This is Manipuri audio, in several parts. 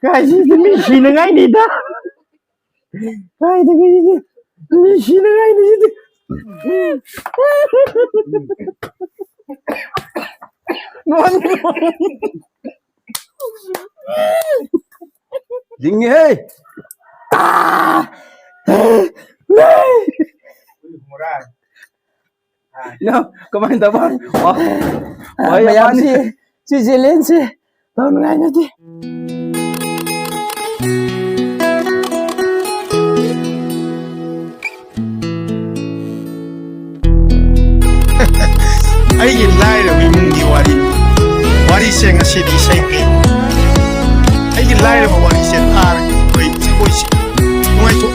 Cái gì thì mình xí nó ngay đi đó. Cái gì mình xí nó ngay đi chứ. Ngon. Dính ơi. No, kemarin tapan. Wah, Mày làm gì? Chị lên xe. Tao ngay nữa chứ. Ai gin lai rồi mình đi wari sen nga city say pe ai gin lai rồi wari sen tar koi si ngai to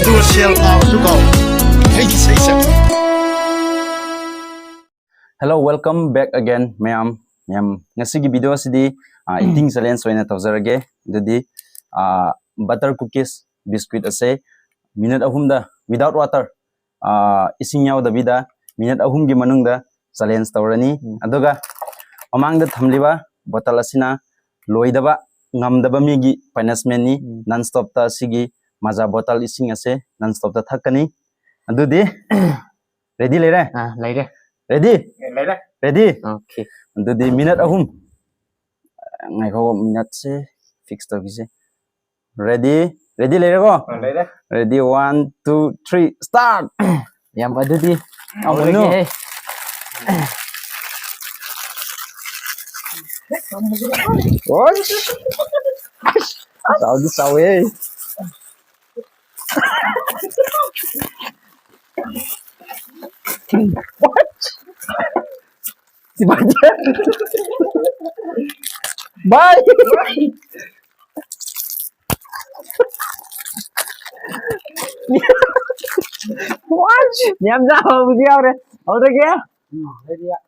do sell out to go ai gin say sa. hello, welcome back again, ma'am. Ngasi video sidi eating challenge soina tawjarage. Dudi butter cookies biscuit ase minute ahumda without water ising yaw da bida minute ahum gi manungda challenge tawrani aduga amang da thamliba bottle asina loidaba ngamdaba migi punishment ni non stop ta sigi maja bottle ising ase non stop ta thakani adudi ready lere Lấy đây. ready ready Okay. adudi minute ahum ngai ko minute se fix ta bise ready lere ko ready 1 2 3 start. Yang pada di. Oh, no. What? Sao đi sao ấy? What? Si baca. Bye. What? Nhắm ra không video đây. Ở đây kia. Đây đi ạ.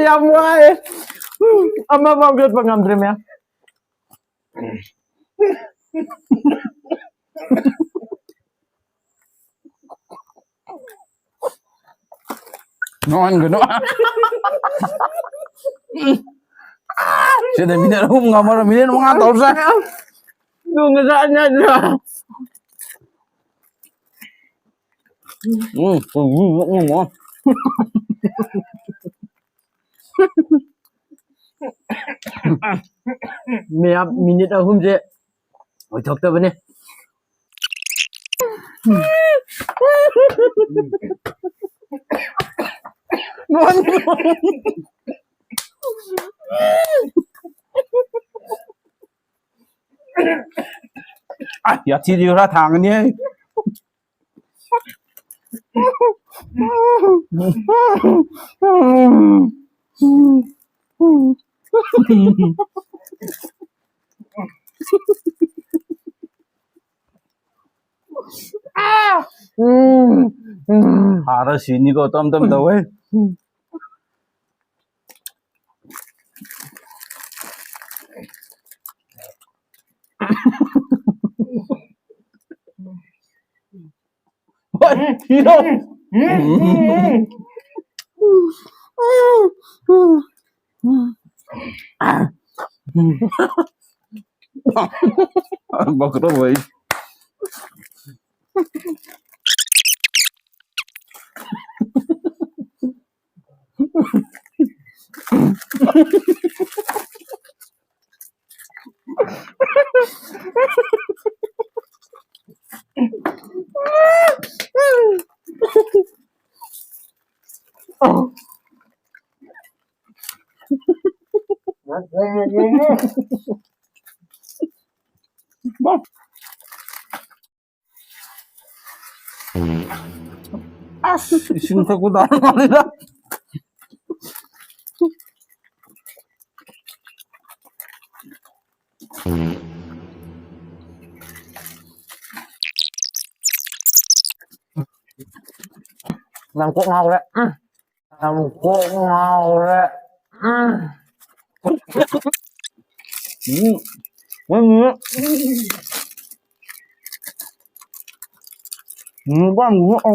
Yum quá. Ama bagit pag ngandrim ya. Ngon gano. Sudah minat hum ngamar minat mga tausa. Yung ngasaan niya. Ngon. Mẹ minute ahum je. Oi thok ta bane. Ngon. Ya chi đi ra thang ni. Hara sini ko tom daw eh. What? You know? Bakro boy. Isin ko dahil malila. Làm cuộn ngầu đấy. Làm cuộn ngầu đấy. Quá muốn ăn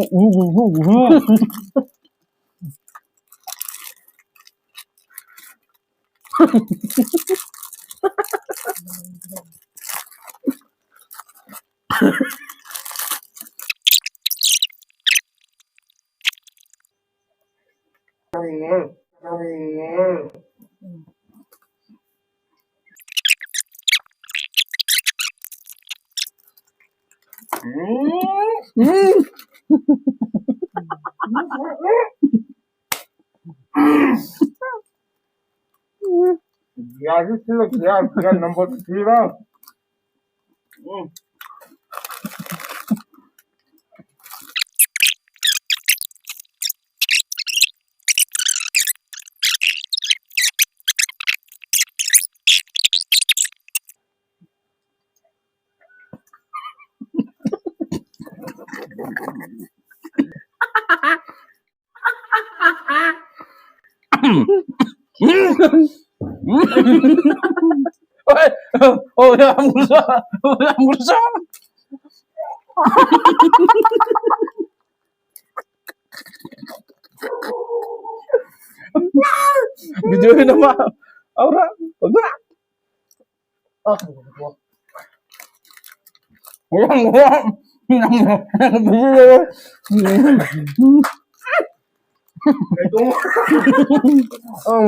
Ya chứ chưa ya number 3 đó. Oh, ya berusaha. Ya berusaha. Video ini nama Aura. Aura.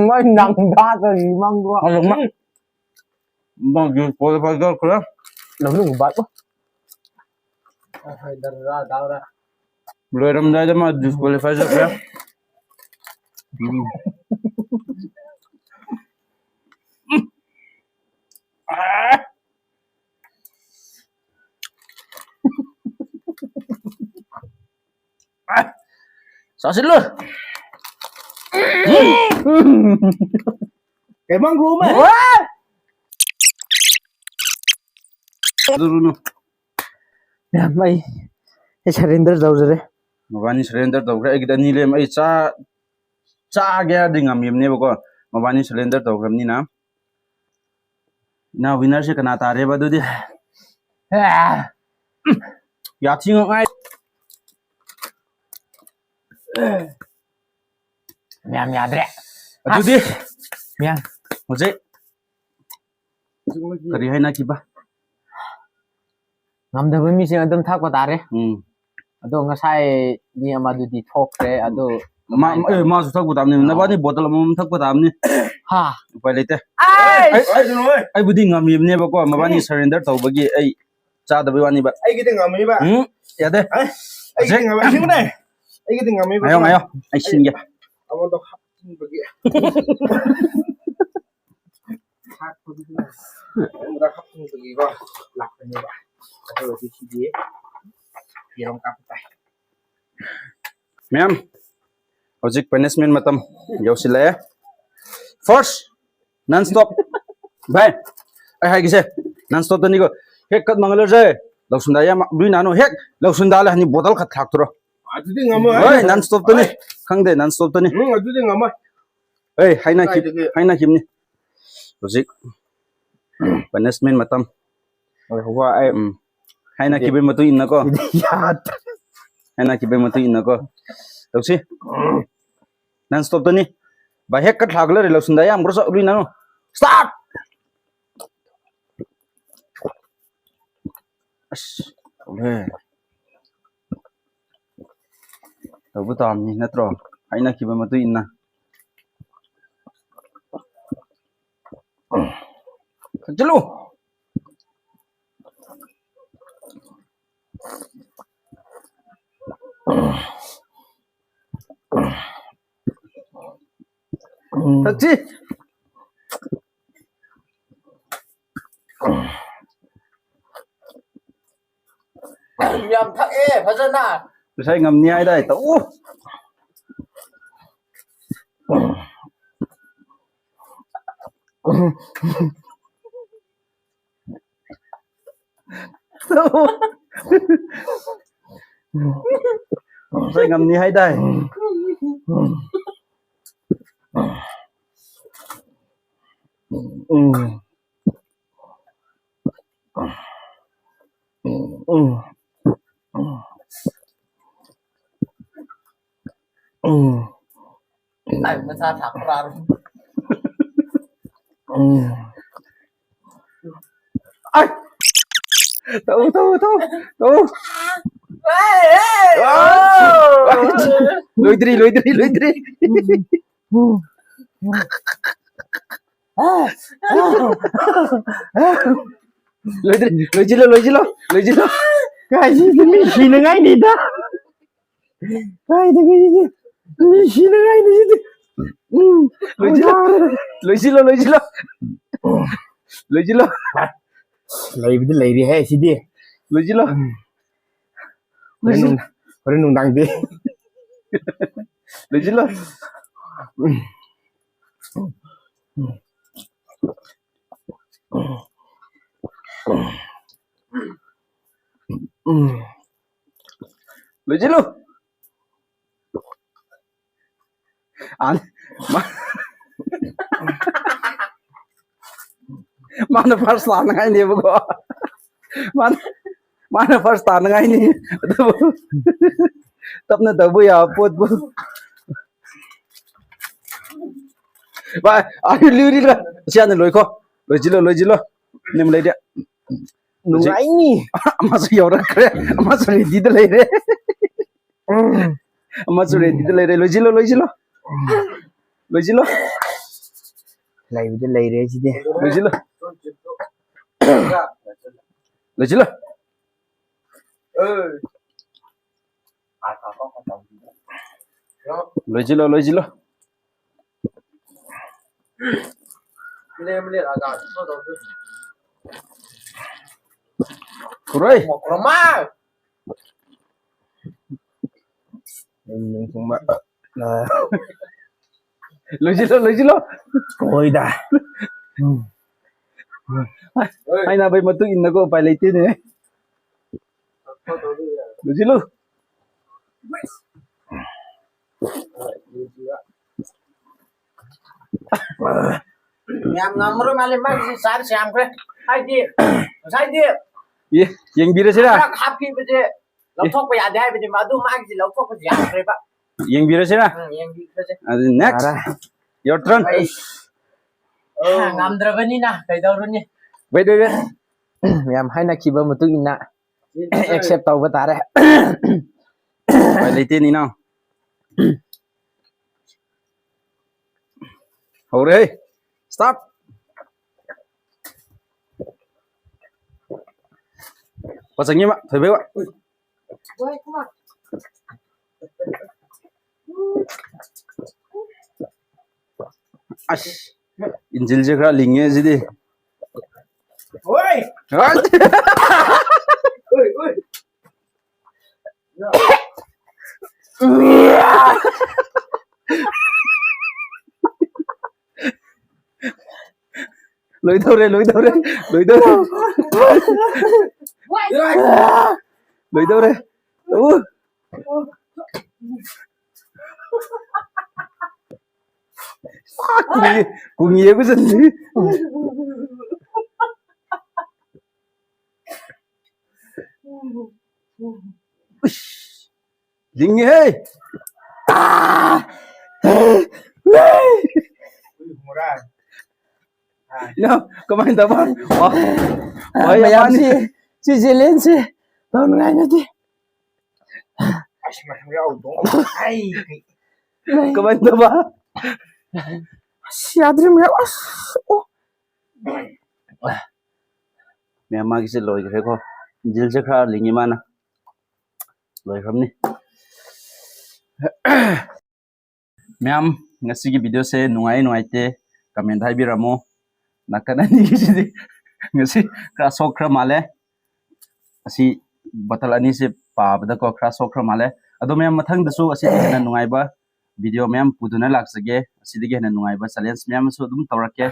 mấy nặng đá rồi măng quá. Bang jus boleh pakai kau. Làm nó cũng bát quá. Boleh ram dah mah jus boleh pakai kau. Sasin lu. Cái măng rú mày. Dulu Ya mày. Cái surrender đâu rồi đấy. mabani surrender tau kra kita nilem ai cha gaya dingam yemne bako mabani surrender tau kram ni na winner se kana tare ba dudi ya thinga ngai Mèo mèo đấy. dudi Mèo. hoje kari hai na kiba Ngamdaba mising adum thakpa tare. Ado ngasai ni amadudi thokre ado ma su thak budam ni na bani bottle mum thak budam ni ha pai lete Ai dulu ơi. ai budi ngam yemne bako mabani surrender tau bagi ai cha da wani ba Ai cái ngầm ấy bạn. ya de Ai cái ngầm ấy xin này. Ai cái ngầm ấy bạn. ayo ayo ai sin ya Ông đâu hấp bagi. Hấp bagi. Ông đã hấp bagi ba. Lạc như vậy. Rồi thì chi gì? Thì ông cặp tay. Ma'am, hojik punishment matam yausilaya. First, non-stop. Bhai, ai hai kise non-stop tani ko hek kat mangalar jay. Lausunda ya dui nano hek lausunda la ni bottle khat thak turo. Aduh dia ngam ấy. Oi, non-stop tani. Khang de non-stop tani. Aduh dia ngam ấy. Ei, hai na kim ni. Hojik punishment matam. Oi, huwa ai hai na kibe matu inna ko. Hai na kibe matu inna ko. Tausi. Non-stop tani. Ba hek kat thak la re lausunda ya amgro sa dui nano. Start. Oke. Tahu betul ni natro. Aina kiba matu inna. Kecelu. Taksi. ꯌꯥꯝ ꯊꯛꯑꯦ ꯐꯖꯅ ꯉꯁꯥꯏ ꯉꯝꯅꯤ ꯍꯥꯏꯗꯥꯏ ꯇꯧ ngắm ngầm hay đây Này mà sao thẳng ra rồi. ai tao lùi đi lùi chi lo cái gì thì mình xí nó ngay đi đó cái gì mình xí nó ngay đi chứ lùi chi lo lấy đi hay xí đi lùi chi lo hồi nung đằng đi lùi chi lo lùi chi lo anh mana first tan ngai ni bu ko mana first tan ngai ni tap na da bu ya pot bu ba ai lưu đi rồi xian lôi kho lôi chi lo nem lấy dia nung ai ni ama su yo ra kre ama su ready de lấy re ama su ready de lấy re lôi chi lo lấy chi lo lấy đấy chứ đi lôi chi lo lôi chi lo lôi chi lo Lên là gạo nó đầu tư. rồi Một con ma. mình không mà lôi chi lo ôi đã ai na bai matu in ko pai leite ne lôi chi lo Nhằm ngắm rồi mà lên mắt thì sáng xem cái. Sai đi. ye yang bira sira Các hấp khi bây giờ. Lâu thuốc bây giờ đây bây giờ mà đu mang gì lâu thuốc bây giờ rồi bạn. yang bira sira Yang đi bây giờ. next your turn Ngắm rồi bên đi nào, thấy đâu rồi nhỉ? wait em hay là khi bơm một túi nạ accept tàu với ta đấy pai leite ni nào hầu đây stop có chẳng nghiêm ạ thời bạn injil je kra linge gì đi Ôi! lối đâu đây lối đâu đây cùng nghĩa cái gì dính nghe no kemarin apa wah mày em chị lên chị tao ngay nữa đi kemarin apa siapa mày mẹ mang cái gì lôi cái ko jil je kha lingi mana lôi kham ni ma'am ngasi gi video se nungai te comment hai bi ramo nakana ni gi di ngasi kra sokra male asi batal ani se पाबदा को खरा सोखरा माले अदो मैम मथंग दसु असिदि हेना नुंगाइबा वीडियो मैम पुदुना लाक्सगे असिदि हेना नुंगाइबा चैलेंज मैम सु दुम तवरके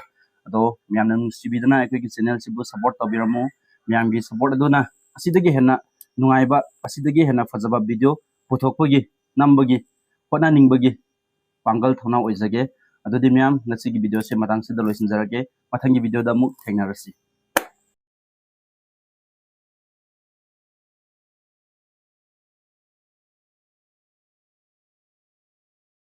अदो मैम नंग सिबिदना अखोगी चैनल सिबु सपोर्ट तबिरमु मैम गी सपोर्ट अदुना असिदि हेना नुंगाइबा असिदि हेना फजबा वीडियो पुथोकपगी नंबगी होना निंबगी पांगल थौना ओइजगे अदुदि मैम नसिगी वीडियो से मतंग से दलोइसिन जरगे मथंगी वीडियो दा मुक थेंगनारसी।